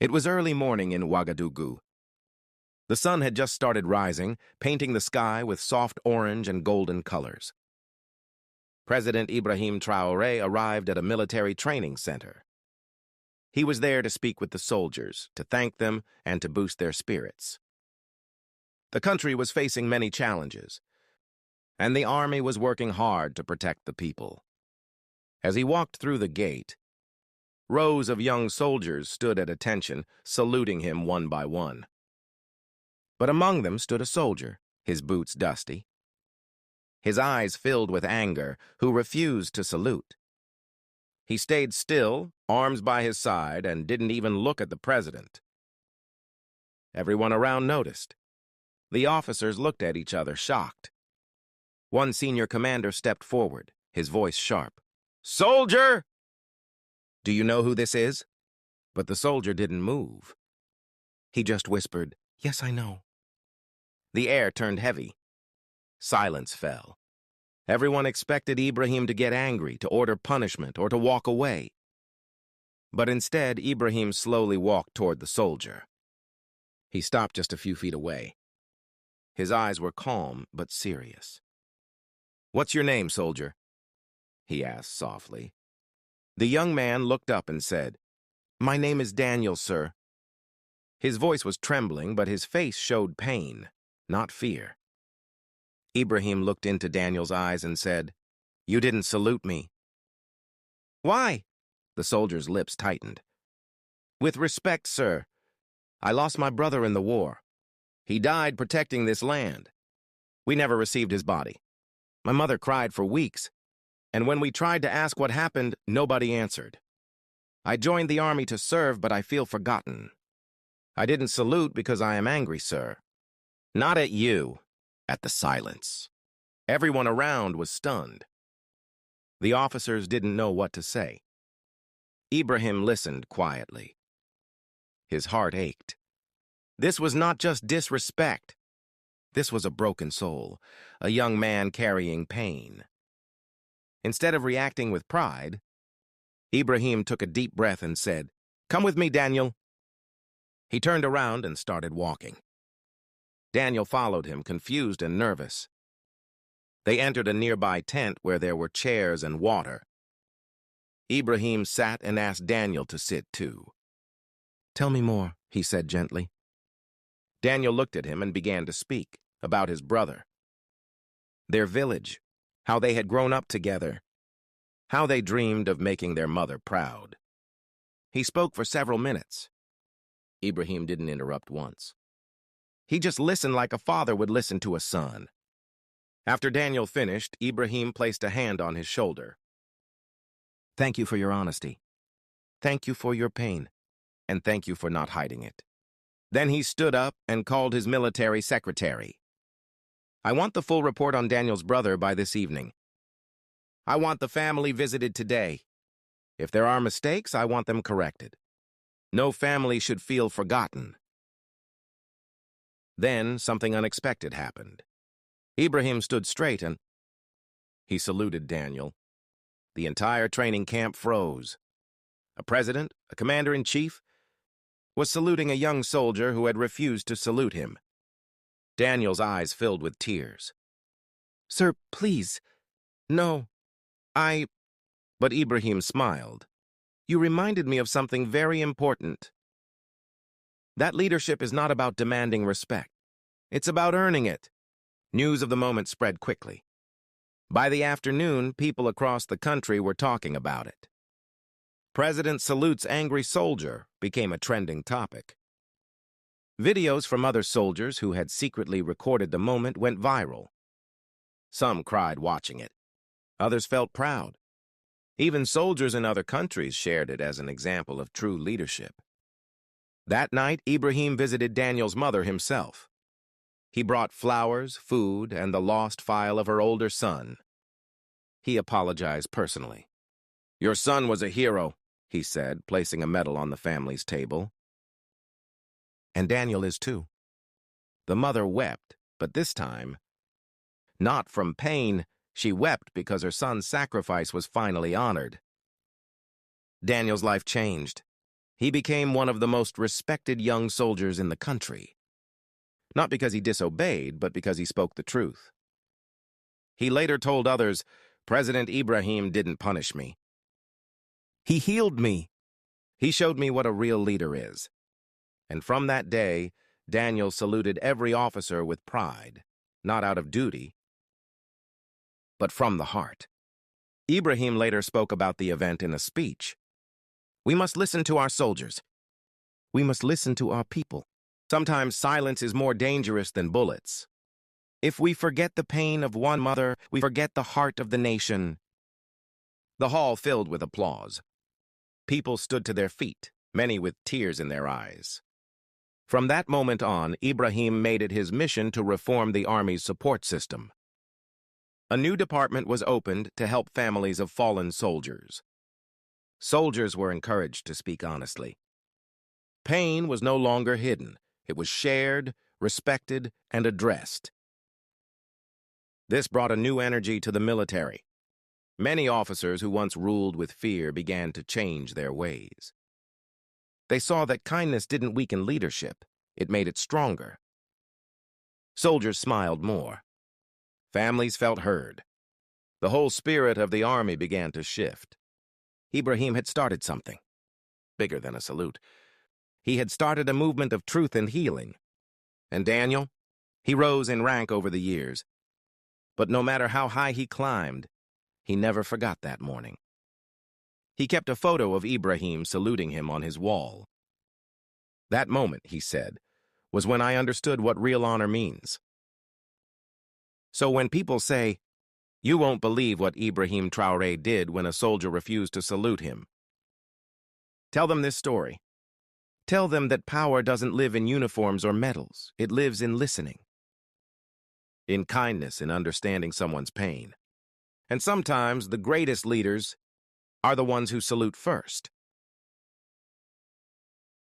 It was early morning in Ouagadougou. The sun had just started rising, painting the sky with soft orange and golden colors. President Ibrahim Traoré arrived at a military training center. He was there to speak with the soldiers, to thank them, and to boost their spirits. The country was facing many challenges, and the army was working hard to protect the people. As he walked through the gate, rows of young soldiers stood at attention, saluting him one by one. But among them stood a soldier, his boots dusty, his eyes filled with anger, who refused to salute. He stayed still, arms by his side, and didn't even look at the president. Everyone around noticed. The officers looked at each other, shocked. One senior commander stepped forward, his voice sharp. "Soldier! Do you know who this is?" But the soldier didn't move. He just whispered, "Yes, I know." The air turned heavy. Silence fell. Everyone expected Ibrahim to get angry, to order punishment, or to walk away. But instead, Ibrahim slowly walked toward the soldier. He stopped just a few feet away. His eyes were calm but serious. "What's your name, soldier?" he asked softly. The young man looked up and said, "My name is Daniel, sir." His voice was trembling, but his face showed pain, not fear. Ibrahim looked into Daniel's eyes and said, "You didn't salute me." "Why?" The soldier's lips tightened. "With respect, sir. I lost my brother in the war. He died protecting this land. We never received his body. My mother cried for weeks, and when we tried to ask what happened, nobody answered. I joined the army to serve, but I feel forgotten. I didn't salute because I am angry, sir. Not at you, at the silence." Everyone around was stunned. The officers didn't know what to say. Ibrahim listened quietly. His heart ached. This was not just disrespect. This was a broken soul, a young man carrying pain. Instead of reacting with pride, Ibrahim took a deep breath and said, "Come with me, Daniel." He turned around and started walking. Daniel followed him, confused and nervous. They entered a nearby tent where there were chairs and water. Ibrahim sat and asked Daniel to sit too. "Tell me more," he said gently. Daniel looked at him and began to speak about his brother, their village, how they had grown up together, how they dreamed of making their mother proud. He spoke for several minutes. Ibrahim didn't interrupt once. He just listened like a father would listen to a son. After Daniel finished, Ibrahim placed a hand on his shoulder. "Thank you for your honesty. Thank you for your pain. And thank you for not hiding it." Then he stood up and called his military secretary. "I want the full report on Daniel's brother by this evening. I want the family visited today. If there are mistakes, I want them corrected. No family should feel forgotten." Then something unexpected happened. Ibrahim stood straight and he saluted Daniel. The entire training camp froze. A president, a commander-in-chief, was saluting a young soldier who had refused to salute him. Daniel's eyes filled with tears. "Sir, please. No, But Ibrahim smiled. "You reminded me of something very important. That leadership is not about demanding respect. It's about earning it." News of the moment spread quickly. By the afternoon, people across the country were talking about it. "President salutes angry soldier" became a trending topic. Videos from other soldiers who had secretly recorded the moment went viral. Some cried watching it. Others felt proud. Even soldiers in other countries shared it as an example of true leadership. That night, Ibrahim visited Daniel's mother himself. He brought flowers, food, and the lost file of her older son. He apologized personally. "Your son was a hero," he said, placing a medal on the family's table. "And Daniel is too." The mother wept, but this time, not from pain, she wept because her son's sacrifice was finally honored. Daniel's life changed. He became one of the most respected young soldiers in the country. Not because he disobeyed, but because he spoke the truth. He later told others, "President Ibrahim didn't punish me. He healed me. He showed me what a real leader is." And from that day, Daniel saluted every officer with pride, not out of duty, but from the heart. Ibrahim later spoke about the event in a speech. "We must listen to our soldiers. We must listen to our people. Sometimes silence is more dangerous than bullets. If we forget the pain of one mother, we forget the heart of the nation." The hall filled with applause. People stood to their feet, many with tears in their eyes. From that moment on, Ibrahim made it his mission to reform the Army's support system. A new department was opened to help families of fallen soldiers. Soldiers were encouraged to speak honestly. Pain was no longer hidden. It was shared, respected, and addressed. This brought a new energy to the military. Many officers who once ruled with fear began to change their ways. They saw that kindness didn't weaken leadership, it made it stronger. Soldiers smiled more. Families felt heard. The whole spirit of the Army began to shift. Ibrahim had started something, bigger than a salute. He had started a movement of truth and healing. And Daniel? He rose in rank over the years. But no matter how high he climbed, he never forgot that morning. He kept a photo of Ibrahim saluting him on his wall. "That moment," he said, "was when I understood what real honor means." So when people say, "You won't believe what Ibrahim Traoré did when a soldier refused to salute him," tell them this story. Tell them that power doesn't live in uniforms or medals. It lives in listening, in kindness, in understanding someone's pain. And sometimes the greatest leaders are the ones who salute first.